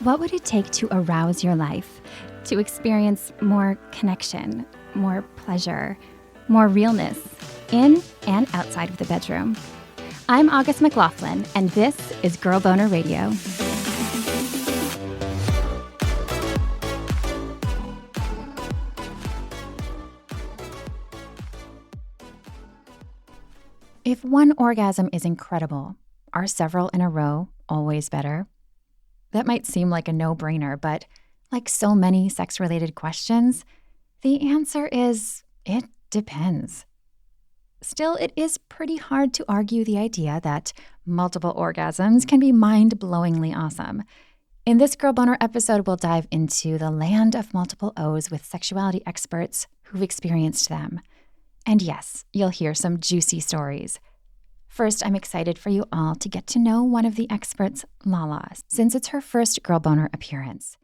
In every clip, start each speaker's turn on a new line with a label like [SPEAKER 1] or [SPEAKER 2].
[SPEAKER 1] What would it take to arouse your life, to experience more connection, more pleasure, more realness, in and outside of the bedroom? I'm August McLaughlin, and this is Girl Boner Radio. If one orgasm is incredible, are several in a row always better? That might seem like a no-brainer, but like so many sex-related questions, the answer is it depends. Still, it is pretty hard to argue the idea that multiple orgasms can be mind-blowingly awesome. In this Girl Boner episode, we'll dive into the land of multiple O's with sexuality experts who've experienced them. And yes, you'll hear some juicy stories. First, I'm excited for you all to get to know one of the experts, Lala, since it's her first Girl Boner appearance.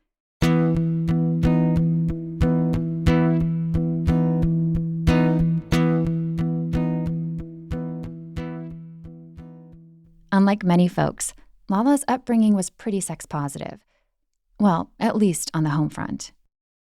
[SPEAKER 1] Unlike many folks, Lala's upbringing was pretty sex positive. Well, at least on the home front.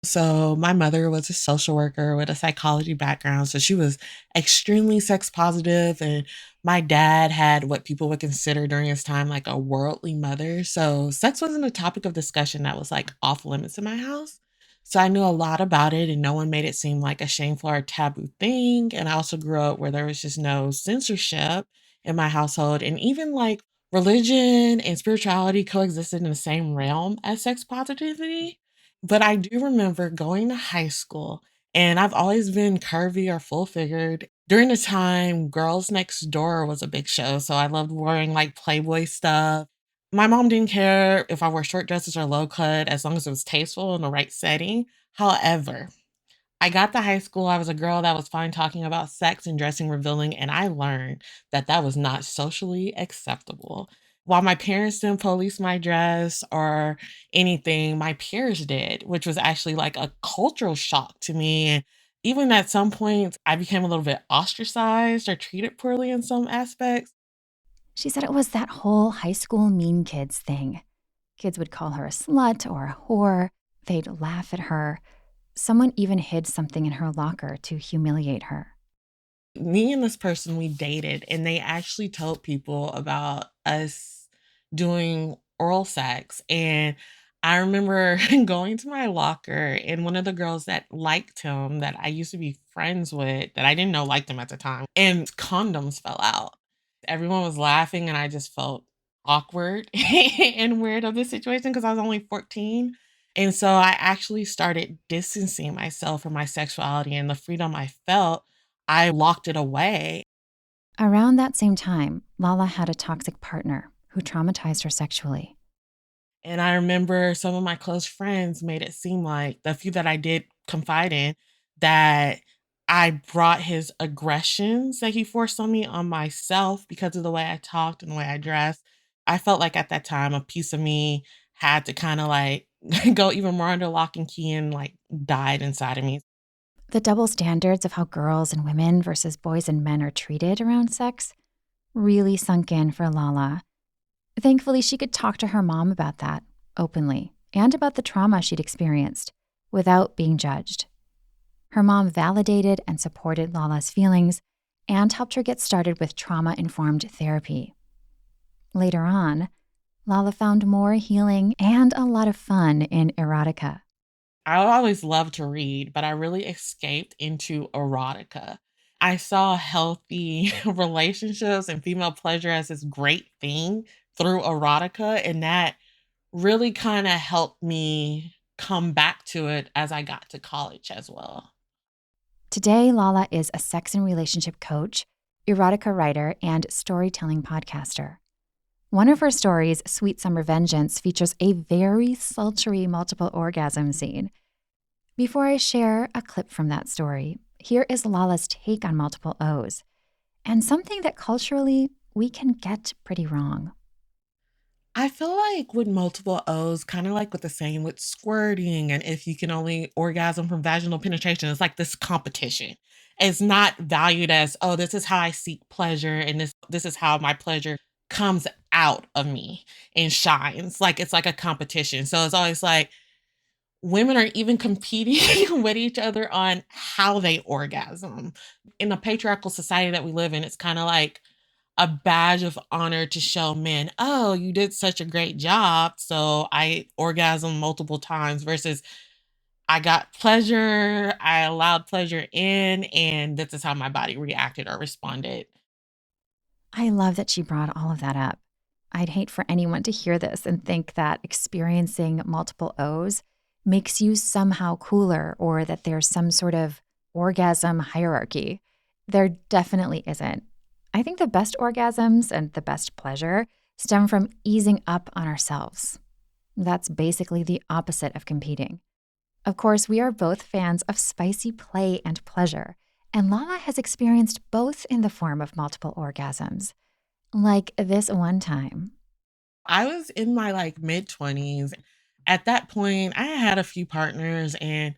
[SPEAKER 2] So my mother was a social worker with a psychology background, so she was extremely sex positive, and my dad had what people would consider during his time like a worldly mother. So sex wasn't a topic of discussion that was like off limits in my house. So I knew a lot about it, and no one made it seem like a shameful or taboo thing. And I also grew up where there was just no censorship in my household, and even like religion and spirituality coexisted in the same realm as sex positivity. But I do remember going to high school, and I've always been curvy or full figured. During the time, Girls Next Door was a big show, so I loved wearing like Playboy stuff. My mom didn't care if I wore short dresses or low cut as long as it was tasteful in the right setting. However, I got to high school, I was a girl that was fine talking about sex and dressing revealing, and I learned that that was not socially acceptable. While my parents didn't police my dress or anything, my peers did, which was actually like a cultural shock to me. And even at some points, I became a little bit ostracized or treated poorly in some aspects.
[SPEAKER 1] She said it was that whole high school mean kids thing. Kids would call her a slut or a whore. They'd laugh at her. Someone even hid something in her locker to humiliate her.
[SPEAKER 2] Me and this person, we dated, and they actually told people about us doing oral sex. And I remember going to my locker, and one of the girls that liked him, that I used to be friends with, that I didn't know liked him at the time, and condoms fell out. Everyone was laughing, and I just felt awkward and weird of this situation because I was only 14. And so I actually started distancing myself from my sexuality and the freedom I felt. I locked it away.
[SPEAKER 1] Around that same time, Lala had a toxic partner who traumatized her sexually.
[SPEAKER 2] And I remember some of my close friends made it seem like, the few that I did confide in, that I brought his aggressions that he forced on me on myself because of the way I talked and the way I dressed. I felt like at that time a piece of me had to kind of like go even more under lock and key and like died inside of me.
[SPEAKER 1] The double standards of how girls and women versus boys and men are treated around sex really sunk in for Lala. Thankfully, she could talk to her mom about that openly and about the trauma she'd experienced without being judged. Her mom validated and supported Lala's feelings and helped her get started with trauma-informed therapy. Later on, Lala found more healing and a lot of fun in erotica.
[SPEAKER 2] I always loved to read, but I really escaped into erotica. I saw healthy relationships and female pleasure as this great thing through erotica, and that really kind of helped me come back to it as I got to college as well.
[SPEAKER 1] Today, Lala is a sex and relationship coach, erotica writer, and storytelling podcaster. One of her stories, Sweet Summer Vengeance, features a very sultry multiple orgasm scene. Before I share a clip from that story, here is Lala's take on multiple O's, and something that culturally we can get pretty wrong.
[SPEAKER 2] I feel like with multiple O's, kind of like with the saying with squirting, and if you can only orgasm from vaginal penetration, it's like this competition. It's not valued as, oh, this is how I seek pleasure, and this is how my pleasure comes out of me and shines. Like it's like a competition. So it's always like women are even competing with each other on how they orgasm. In the patriarchal society that we live in, it's kind of like a badge of honor to show men, oh, you did such a great job. So I orgasm multiple times versus I got pleasure, I allowed pleasure in, and this is how my body reacted or responded.
[SPEAKER 1] I love that she brought all of that up. I'd hate for anyone to hear this and think that experiencing multiple O's makes you somehow cooler or that there's some sort of orgasm hierarchy. There definitely isn't. I think the best orgasms and the best pleasure stem from easing up on ourselves. That's basically the opposite of competing. Of course, we are both fans of spicy play and pleasure, and Lala has experienced both in the form of multiple orgasms. Like this one time.
[SPEAKER 2] I was in my like mid 20s. At that point, I had a few partners and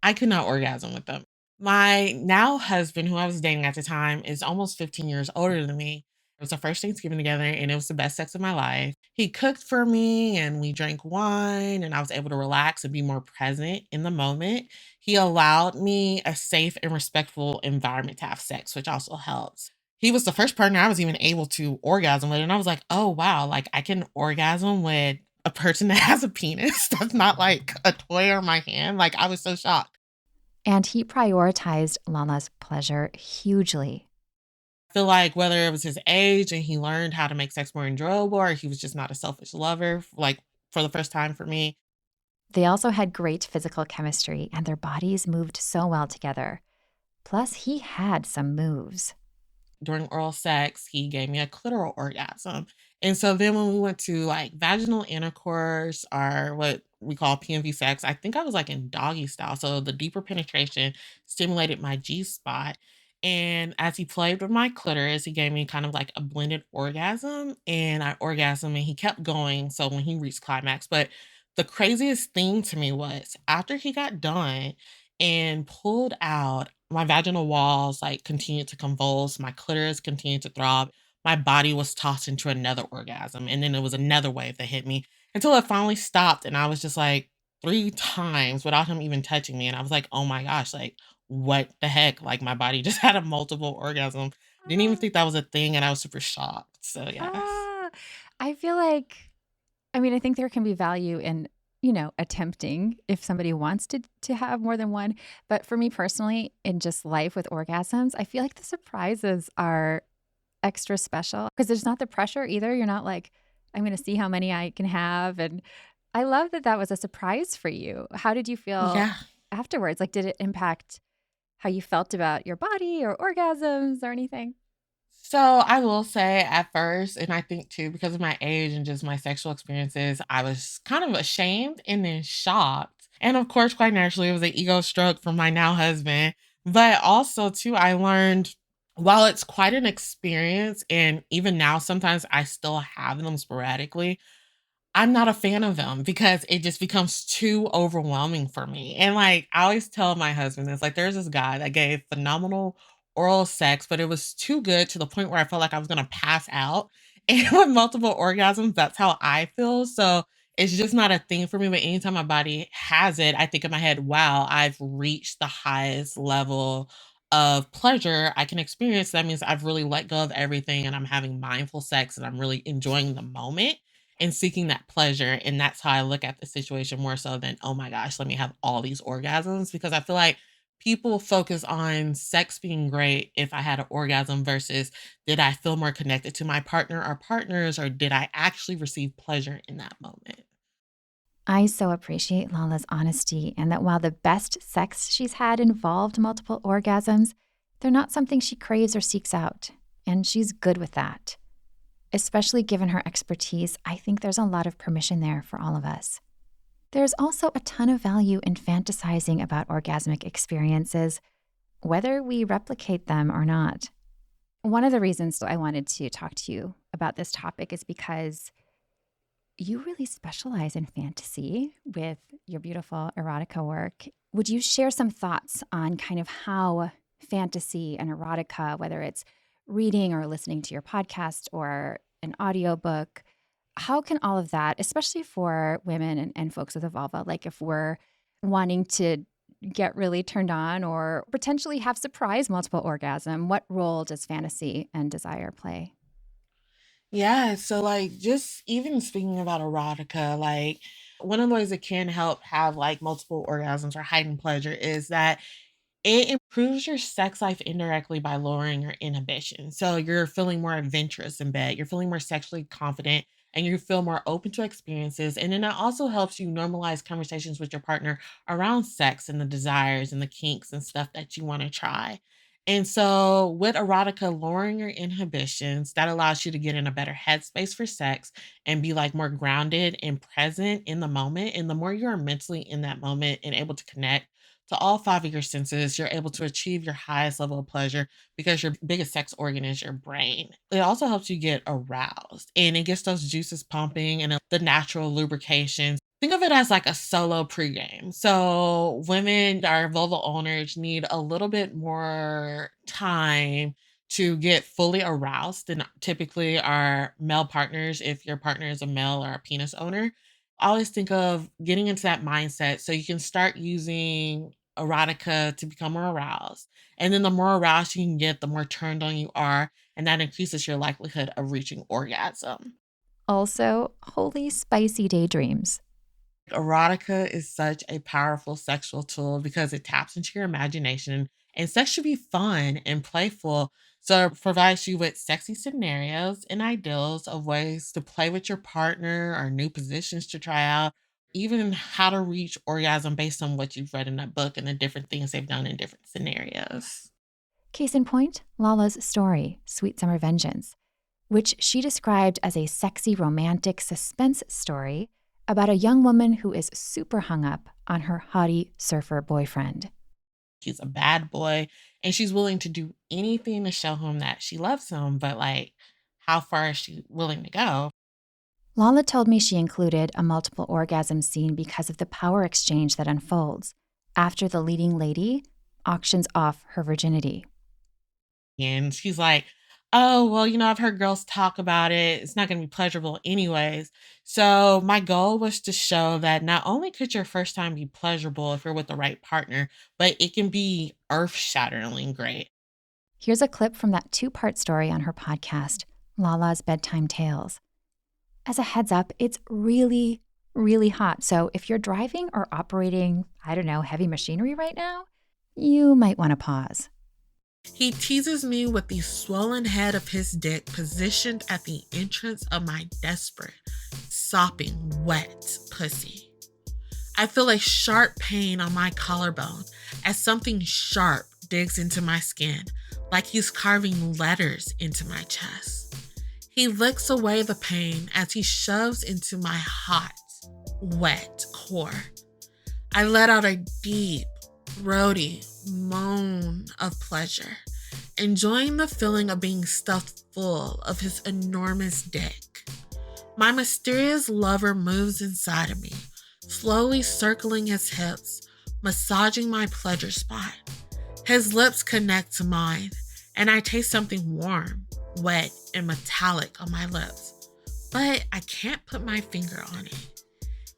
[SPEAKER 2] I could not orgasm with them. My now husband, who I was dating at the time, is almost 15 years older than me. It was the first Thanksgiving together and it was the best sex of my life. He cooked for me and we drank wine and I was able to relax and be more present in the moment. He allowed me a safe and respectful environment to have sex, which also helps. He was the first partner I was even able to orgasm with, and I was like, "Oh, wow, like, I can orgasm with a person that has a penis that's not, like, a toy or my hand." Like, I was so shocked.
[SPEAKER 1] And he prioritized Lala's pleasure hugely.
[SPEAKER 2] I feel like whether it was his age and he learned how to make sex more enjoyable or he was just not a selfish lover, like, for the first time for me.
[SPEAKER 1] They also had great physical chemistry, and their bodies moved so well together. Plus, he had some moves.
[SPEAKER 2] During oral sex, he gave me a clitoral orgasm. And so then when we went to like vaginal intercourse or what we call PMV sex, I think I was like in doggy style. So the deeper penetration stimulated my G spot. And as he played with my clitoris, he gave me kind of like a blended orgasm and I orgasmed and he kept going. So when he reached climax, but the craziest thing to me was after he got done and pulled out, my vaginal walls like continued to convulse, my clitoris continued to throb, my body was tossed into another orgasm, and then it was another wave that hit me until it finally stopped, and I was just like 3 times without him even touching me, and I was like, "Oh my gosh, like, what the heck?" Like, my body just had a multiple orgasm. Didn't even
[SPEAKER 1] Ah,
[SPEAKER 2] think that was a thing, and I was super shocked, so yes.
[SPEAKER 1] ah. I feel like, I mean, I think there can be value in, attempting if somebody wants to have more than one. But for me personally, in just life with orgasms, I feel like the surprises are extra special because there's not the pressure either. You're not like, I'm going to see how many I can have. And I love that that was a surprise for you. How did you feel
[SPEAKER 2] Yeah.
[SPEAKER 1] afterwards? Like, did it impact how you felt about your body or orgasms or anything?
[SPEAKER 2] So I will say at first, and I think too, because of my age and just my sexual experiences, I was kind of ashamed and then shocked. And of course, quite naturally, it was an ego stroke from my now husband. But also, too, I learned while it's quite an experience, and even now, sometimes I still have them sporadically. I'm not a fan of them because it just becomes too overwhelming for me. And like I always tell my husband this, like there's this guy that gave phenomenal oral sex, but it was too good to the point where I felt like I was gonna pass out. And with multiple orgasms, that's how I feel. So it's just not a thing for me. But anytime my body has it, I think in my head, wow, I've reached the highest level of pleasure I can experience. That means I've really let go of everything and I'm having mindful sex and I'm really enjoying the moment and seeking that pleasure. And that's how I look at the situation more so than, oh my gosh, let me have all these orgasms. Because I feel like people focus on sex being great if I had an orgasm versus did I feel more connected to my partner or partners, or did I actually receive pleasure in that moment?
[SPEAKER 1] I so appreciate Lala's honesty and that while the best sex she's had involved multiple orgasms, they're not something she craves or seeks out. And she's good with that. Especially given her expertise, I think there's a lot of permission there for all of us. There's also a ton of value in fantasizing about orgasmic experiences, whether we replicate them or not. One of the reasons I wanted to talk to you about this topic is because you really specialize in fantasy with your beautiful erotica work. Would you share some thoughts on kind of how fantasy and erotica, whether it's reading or listening to your podcast or an audiobook. How can all of that, especially for women and folks with a vulva, like if we're wanting to get really turned on or potentially have surprise multiple orgasm, what role does fantasy and desire play?
[SPEAKER 2] Yeah, so like just even speaking about erotica, like one of the ways it can help have like multiple orgasms or heightened pleasure is that it improves your sex life indirectly by lowering your inhibition. So you're feeling more adventurous in bed, you're feeling more sexually confident, and you feel more open to experiences. And then it also helps you normalize conversations with your partner around sex and the desires and the kinks and stuff that you want to try. And so with erotica, lowering your inhibitions, that allows you to get in a better headspace for sex and be like more grounded and present in the moment. And the more you're mentally in that moment and able to connect to all five of your senses, you're able to achieve your highest level of pleasure because your biggest sex organ is your brain. It also helps you get aroused and it gets those juices pumping and the natural lubrication. Think of it as like a solo pregame. So, women that are vulva owners need a little bit more time to get fully aroused than typically our male partners, if your partner is a male or a penis owner. I always think of getting into that mindset so you can start using erotica to become more aroused. And then the more aroused you can get, the more turned on you are, and that increases your likelihood of reaching orgasm.
[SPEAKER 1] Also, holy spicy daydreams.
[SPEAKER 2] Erotica is such a powerful sexual tool because it taps into your imagination and sex should be fun and playful. So it provides you with sexy scenarios and ideals of ways to play with your partner or new positions to try out, even how to reach orgasm based on what you've read in that book and the different things they've done in different scenarios.
[SPEAKER 1] Case in point, Lala's story, Sweet Summer Vengeance, which she described as a sexy romantic suspense story about a young woman who is super hung up on her haughty surfer boyfriend.
[SPEAKER 2] He's a bad boy and she's willing to do anything to show him that she loves him, but like, how far is she willing to go?
[SPEAKER 1] Lala told me she included a multiple orgasm scene because of the power exchange that unfolds after the leading lady auctions off her virginity.
[SPEAKER 2] And she's like, "Oh, well, I've heard girls talk about it. It's not going to be pleasurable anyways." So, my goal was to show that not only could your first time be pleasurable if you're with the right partner, but it can be earth-shatteringly great.
[SPEAKER 1] Here's a clip from that two-part story on her podcast, Lala's Bedtime Tales. As a heads up, it's really, really hot. So if you're driving or operating, I don't know, heavy machinery right now, you might want to pause.
[SPEAKER 2] He teases me with the swollen head of his dick positioned at the entrance of my desperate, sopping, wet pussy. I feel a sharp pain on my collarbone as something sharp digs into my skin, like he's carving letters into my chest. He licks away the pain as he shoves into my hot, wet core. I let out a deep, throaty moan of pleasure, enjoying the feeling of being stuffed full of his enormous dick. My mysterious lover moves inside of me, slowly circling his hips, massaging my pleasure spot. His lips connect to mine, and I taste something warm, wet, and metallic on my lips, but I can't put my finger on it.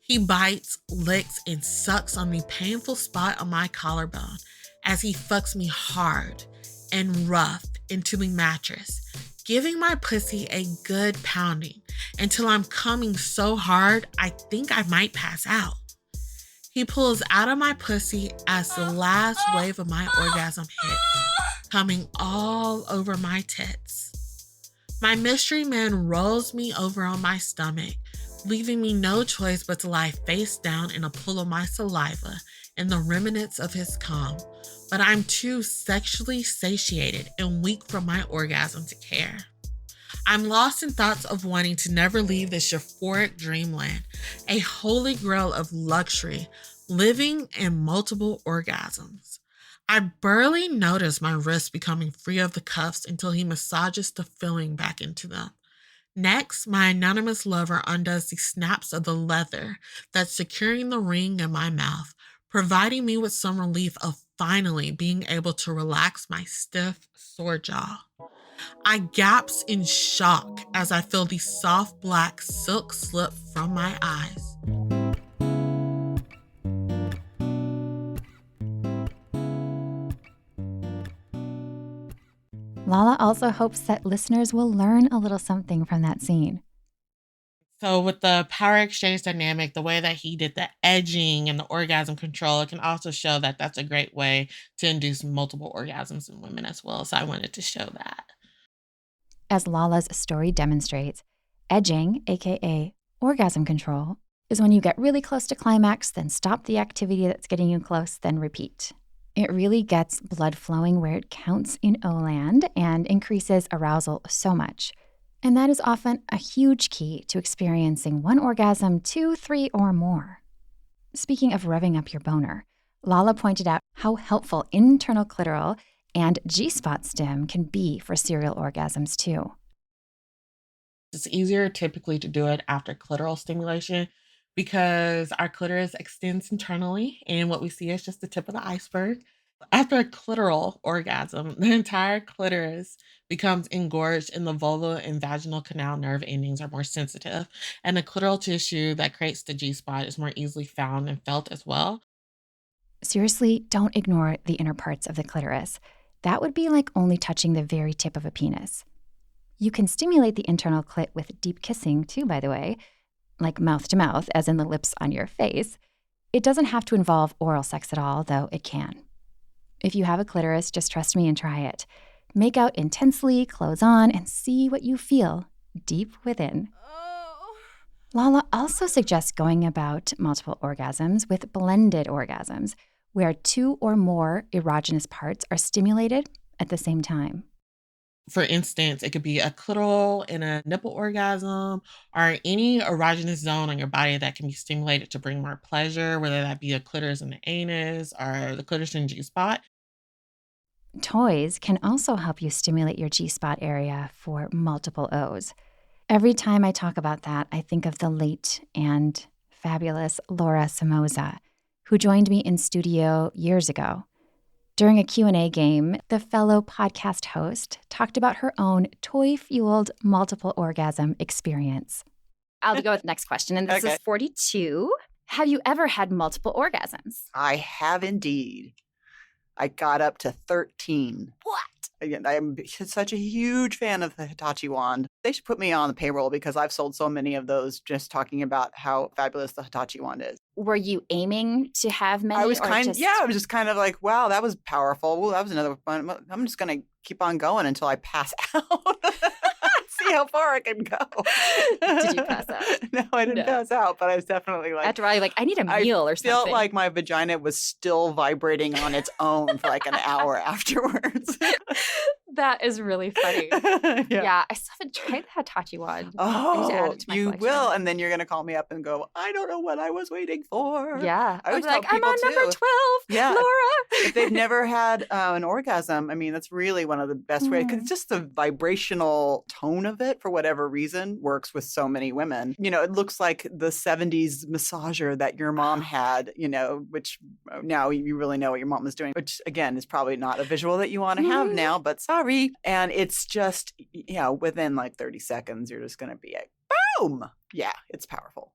[SPEAKER 2] He bites, licks, and sucks on the painful spot on my collarbone as he fucks me hard and rough into the mattress, giving my pussy a good pounding until I'm coming so hard I think I might pass out. He pulls out of my pussy as the last wave of my orgasm hits, coming all over my tits. My mystery man rolls me over on my stomach, leaving me no choice but to lie face down in a pool of my saliva and the remnants of his cum. But I'm too sexually satiated and weak from my orgasm to care. I'm lost in thoughts of wanting to never leave this euphoric dreamland, a holy grail of luxury, living in multiple orgasms. I barely notice my wrists becoming free of the cuffs until he massages the filling back into them. Next, my anonymous lover undoes the snaps of the leather that's securing the ring in my mouth, providing me with some relief of finally being able to relax my stiff, sore jaw. I gasp in shock as I feel the soft black silk slip from my eyes.
[SPEAKER 1] Lala also hopes that listeners will learn a little something from that scene.
[SPEAKER 2] So with the power exchange dynamic, the way that he did the edging and the orgasm control, it can also show that that's a great way to induce multiple orgasms in women as well. So I wanted to show that.
[SPEAKER 1] As Lala's story demonstrates, edging, aka orgasm control, is when you get really close to climax, then stop the activity that's getting you close, then repeat. It really gets blood flowing where it counts in O-land and increases arousal so much. And that is often a huge key to experiencing one orgasm, 2, 3, or more. Speaking of revving up your boner, Lala pointed out how helpful internal clitoral and G-spot stim can be for serial orgasms too.
[SPEAKER 2] It's easier typically to do it after clitoral stimulation because our clitoris extends internally and what we see is just the tip of the iceberg. After a clitoral orgasm, the entire clitoris becomes engorged and the vulva and vaginal canal nerve endings are more sensitive. And the clitoral tissue that creates the G-spot is more easily found and felt as well.
[SPEAKER 1] Seriously, don't ignore the inner parts of the clitoris. That would be like only touching the very tip of a penis. You can stimulate the internal clit with deep kissing too, by the way, like mouth to mouth, as in the lips on your face. It doesn't have to involve oral sex at all, though it can. If you have a clitoris, just trust me and try it. Make out intensely, clothes on, and see what you feel deep within. Lala also suggests going about multiple orgasms with blended orgasms, where 2 or more erogenous parts are stimulated at the same time.
[SPEAKER 2] For instance, it could be a clitoral and a nipple orgasm or any erogenous zone on your body that can be stimulated to bring more pleasure, whether that be a clitoris in the anus or the clitoris and G-spot.
[SPEAKER 1] Toys can also help you stimulate your G-spot area for multiple O's. Every time I talk about that, I think of the late and fabulous Lora, who joined me in studio years ago. During a Q&A game, the fellow podcast host talked about her own toy-fueled multiple orgasm experience. I'll go with the next question, and this is 42. Have you ever had multiple orgasms?
[SPEAKER 3] I have indeed. I got up to 13.
[SPEAKER 1] What?
[SPEAKER 3] Again, I am such a huge fan of the Hitachi wand. They should put me on the payroll because I've sold so many of those just talking about how fabulous the Hitachi wand is.
[SPEAKER 1] Were you aiming to have many?
[SPEAKER 3] I was just kind of like, wow, that was powerful. Well, that was another one. I'm just going to keep on going until I pass out. See how far I can go.
[SPEAKER 1] Did you pass out?
[SPEAKER 3] No, I didn't pass out, but I was definitely like...
[SPEAKER 1] After I need a meal or something.
[SPEAKER 3] I felt like my vagina was still vibrating on its own for like an hour afterwards.
[SPEAKER 1] That is really funny. Yeah, I still haven't tried the Hitachi wand.
[SPEAKER 3] Oh, you will. And then you're going to call me up and go, I don't know what I was waiting for.
[SPEAKER 1] Yeah.
[SPEAKER 3] I was
[SPEAKER 1] like, I'm on number 12,
[SPEAKER 3] yeah.
[SPEAKER 1] Lora.
[SPEAKER 3] If they've never had an orgasm, I mean, that's really one of the best ways. Because just the vibrational tone of it, for whatever reason, works with so many women. You know, it looks like the 70s massager that your mom had, you know, which now you really know what your mom was doing, which again is probably not a visual that you want to have now, but sorry. And it's just, you know, within like 30 seconds, you're just going to be like, boom. Yeah, it's powerful.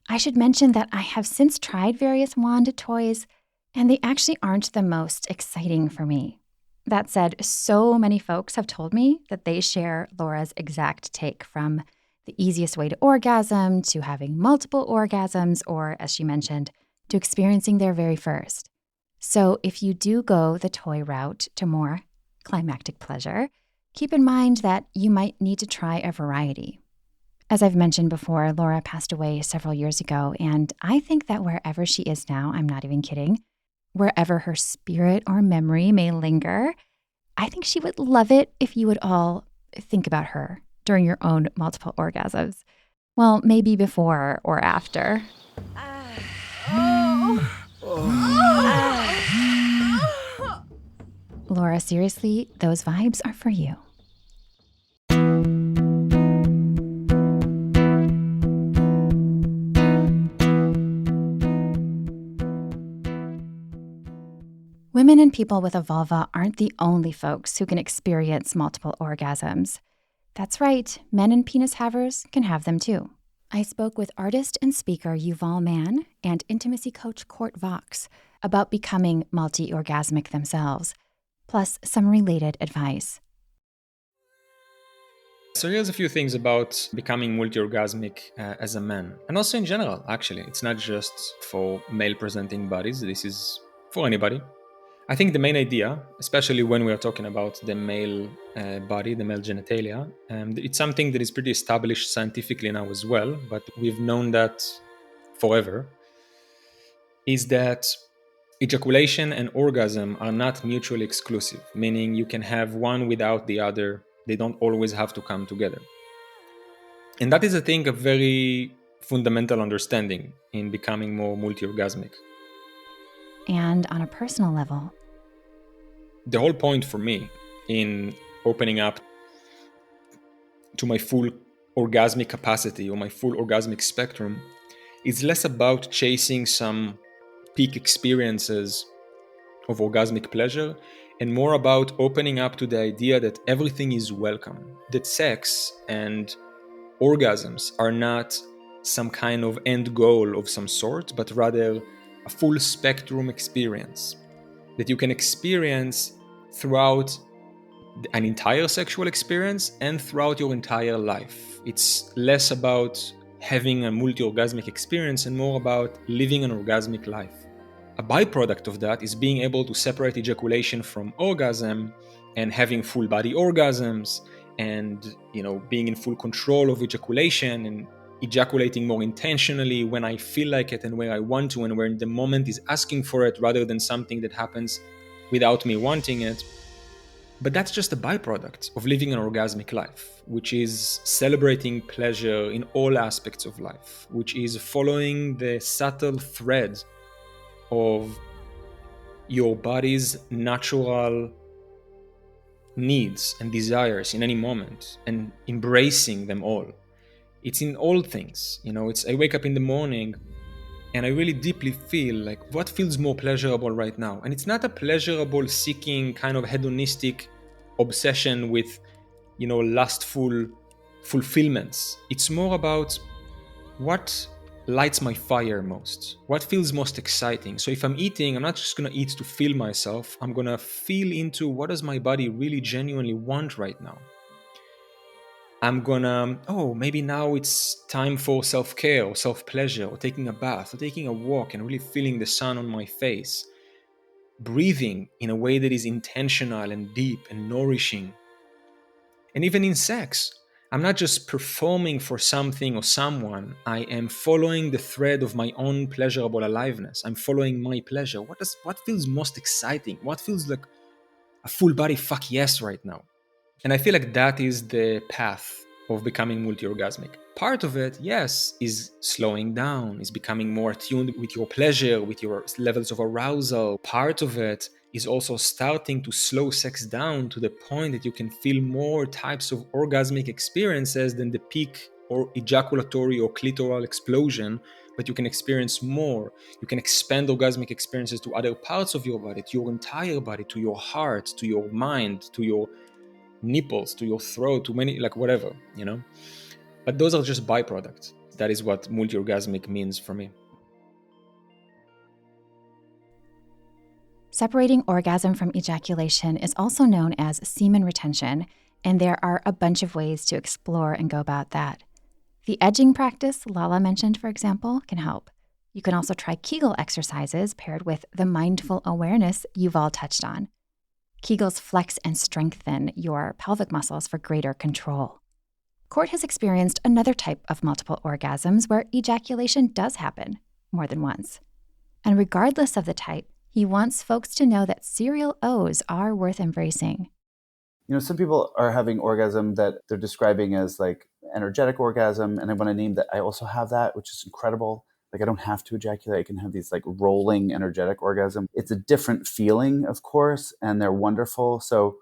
[SPEAKER 1] I should mention that I have since tried various wand toys, and they actually aren't the most exciting for me. That said, so many folks have told me that they share Laura's exact take, from the easiest way to orgasm to having multiple orgasms, or, as she mentioned, to experiencing their very first. So if you do go the toy route to more climactic pleasure, keep in mind that you might need to try a variety. As I've mentioned before, Lora passed away several years ago, and I think that wherever she is now, I'm not even kidding, wherever her spirit or memory may linger, I think she would love it if you would all think about her during your own multiple orgasms. Well, maybe before or after. Lora, seriously, those vibes are for you. Women and people with a vulva aren't the only folks who can experience multiple orgasms. That's right, men and penis havers can have them too. I spoke with artist and speaker Yuval Mann and intimacy coach Court Vox about becoming multi-orgasmic themselves, plus some related advice.
[SPEAKER 4] So here's a few things about becoming multi-orgasmic as a man, and also in general, actually. It's not just for male-presenting bodies, this is for anybody. I think the main idea, especially when we are talking about the male body, the male genitalia, it's something that is pretty established scientifically now as well, but we've known that forever, is that ejaculation and orgasm are not mutually exclusive, meaning you can have one without the other. They don't always have to come together. And that is, I think, a very fundamental understanding in becoming more multi-orgasmic.
[SPEAKER 1] And on a personal level,
[SPEAKER 4] the whole point for me in opening up to my full orgasmic capacity or my full orgasmic spectrum is less about chasing some peak experiences of orgasmic pleasure and more about opening up to the idea that everything is welcome, that sex and orgasms are not some kind of end goal of some sort, but rather a full spectrum experience that you can experience throughout an entire sexual experience and throughout your entire life. It's less about having a multi-orgasmic experience and more about living an orgasmic life. A byproduct of that is being able to separate ejaculation from orgasm and having full body orgasms and, being in full control of ejaculation and ejaculating more intentionally when I feel like it and where I want to and where the moment is asking for it rather than something that happens without me wanting it. But that's just a byproduct of living an orgasmic life, which is celebrating pleasure in all aspects of life, which is following the subtle thread of your body's natural needs and desires in any moment and embracing them all. It's in all things, I wake up in the morning and I really deeply feel like what feels more pleasurable right now. And it's not a pleasurable seeking kind of hedonistic obsession with, lustful fulfillments. It's more about what lights my fire most, what feels most exciting. So if I'm eating, I'm not just going to eat to fill myself. I'm going to feel into what does my body really genuinely want right now. I'm gonna, maybe now it's time for self-care or self-pleasure or taking a bath or taking a walk and really feeling the sun on my face. Breathing in a way that is intentional and deep and nourishing. And even in sex, I'm not just performing for something or someone. I am following the thread of my own pleasurable aliveness. I'm following my pleasure. What feels most exciting? What feels like a full body fuck yes right now? And I feel like that is the path of becoming multi-orgasmic. Part of it, yes, is slowing down, is becoming more attuned with your pleasure, with your levels of arousal. Part of it is also starting to slow sex down to the point that you can feel more types of orgasmic experiences than the peak or ejaculatory or clitoral explosion, but you can experience more. You can expand orgasmic experiences to other parts of your body, to your entire body, to your heart, to your mind, to your nipples, to your throat, to many, whatever, But those are just byproducts. That is what multi-orgasmic means for me.
[SPEAKER 1] Separating orgasm from ejaculation is also known as semen retention, and there are a bunch of ways to explore and go about that. The edging practice Lala mentioned, for example, can help. You can also try Kegel exercises paired with the mindful awareness Yuval touched on. Kegels flex and strengthen your pelvic muscles for greater control. Court has experienced another type of multiple orgasms where ejaculation does happen more than once. And regardless of the type, he wants folks to know that serial O's are worth embracing.
[SPEAKER 5] Some people are having orgasm that they're describing as like energetic orgasm, and I want to name that I also have that, which is incredible. Like I don't have to ejaculate. I can have these like rolling energetic orgasm. It's a different feeling, of course, and they're wonderful. So,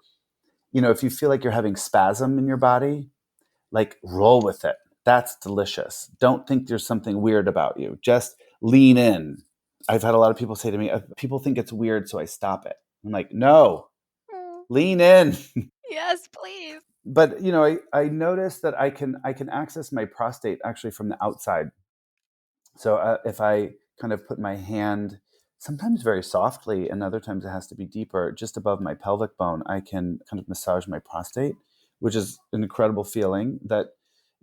[SPEAKER 5] if you feel like you're having spasm in your body, like roll with it. That's delicious. Don't think there's something weird about you. Just lean in. I've had a lot of people say to me, people think it's weird, so I stop it. I'm like, no, lean in.
[SPEAKER 1] Yes, please.
[SPEAKER 5] But I noticed that I can access my prostate actually from the outside. So if I kind of put my hand, sometimes very softly, and other times it has to be deeper, just above my pelvic bone, I can kind of massage my prostate, which is an incredible feeling that,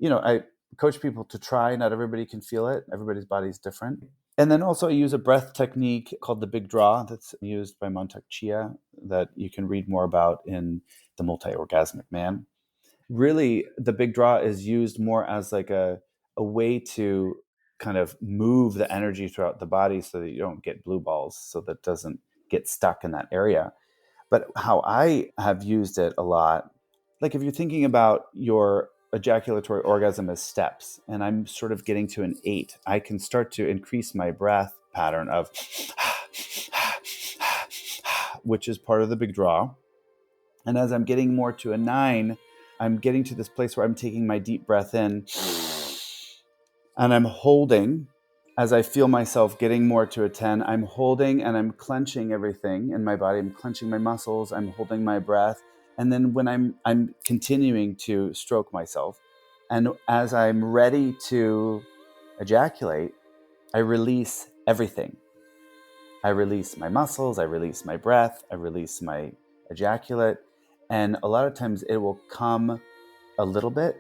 [SPEAKER 5] I coach people to try. Not everybody can feel it. Everybody's body is different. And then also I use a breath technique called the Big Draw that's used by Montauk Chia that you can read more about in The Multi-Orgasmic Man. Really, the Big Draw is used more as like a way to kind of move the energy throughout the body so that you don't get blue balls, so that doesn't get stuck in that area. But how I have used it a lot, like if you're thinking about your ejaculatory orgasm as steps, and I'm sort of getting to an 8, I can start to increase my breath pattern of which is part of the Big Draw. And as I'm getting more to a 9, I'm getting to this place where I'm taking my deep breath in and I'm holding. As I feel myself getting more to a 10, I'm holding and I'm clenching everything in my body. I'm clenching my muscles. I'm holding my breath. And then when I'm continuing to stroke myself. And as I'm ready to ejaculate, I release everything. I release my muscles. I release my breath. I release my ejaculate. And a lot of times it will come a little bit.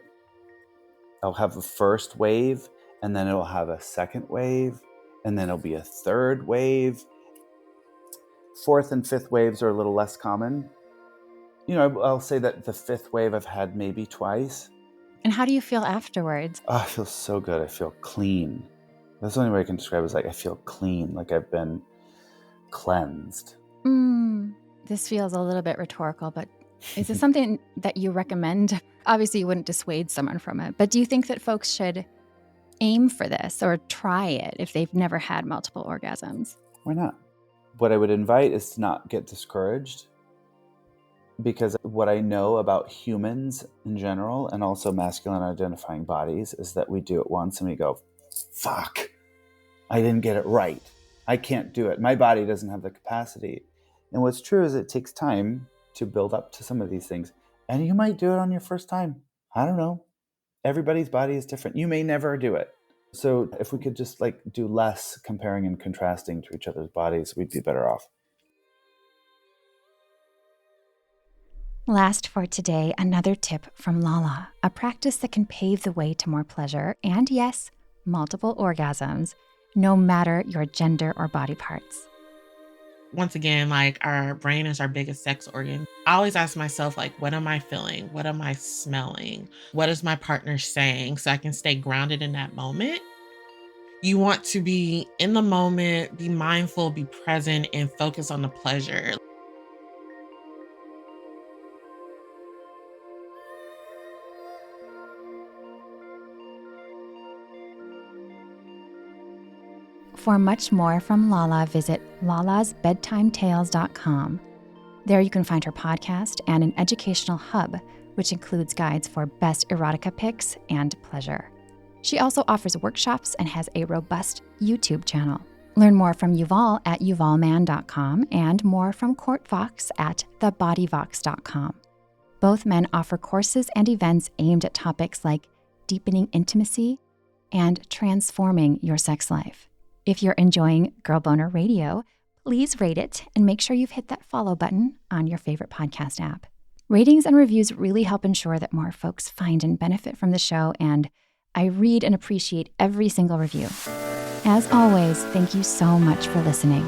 [SPEAKER 5] I'll have a first wave, and then it'll have a second wave, and then it'll be a third wave. Fourth and fifth waves are a little less common. I'll say that the fifth wave I've had maybe twice.
[SPEAKER 1] And how do you feel afterwards?
[SPEAKER 5] Oh, I feel so good. I feel clean. That's the only way I can describe it, is like I feel clean, like I've been cleansed.
[SPEAKER 1] This feels a little bit rhetorical, but is it something that you recommend? Obviously, you wouldn't dissuade someone from it, but do you think that folks should aim for this or try it if they've never had multiple orgasms?
[SPEAKER 5] Why not? What I would invite is to not get discouraged, because what I know about humans in general, and also masculine identifying bodies, is that we do it once and we go, fuck, I didn't get it right. I can't do it. My body doesn't have the capacity. And what's true is it takes time to build up to some of these things. And you might do it on your first time. I don't know. Everybody's body is different. You may never do it. So if we could just do less comparing and contrasting to each other's bodies, we'd be better off.
[SPEAKER 1] Last for today, another tip from Lala, a practice that can pave the way to more pleasure and, yes, multiple orgasms, no matter your gender or body parts.
[SPEAKER 2] Once again, our brain is our biggest sex organ. I always ask myself, what am I feeling? What am I smelling? What is my partner saying? So I can stay grounded in that moment. You want to be in the moment, be mindful, be present, and focus on the pleasure.
[SPEAKER 1] For much more from Lala, visit lalasbedtimetales.com. There you can find her podcast and an educational hub, which includes guides for best erotica picks and pleasure. She also offers workshops and has a robust YouTube channel. Learn more from Yuval at yuvalman.com and more from Court Vox at thebodyvox.com. Both men offer courses and events aimed at topics like deepening intimacy and transforming your sex life. If you're enjoying Girl Boner Radio, please rate it and make sure you've hit that follow button on your favorite podcast app. Ratings and reviews really help ensure that more folks find and benefit from the show, and I read and appreciate every single review. As always, thank you so much for listening.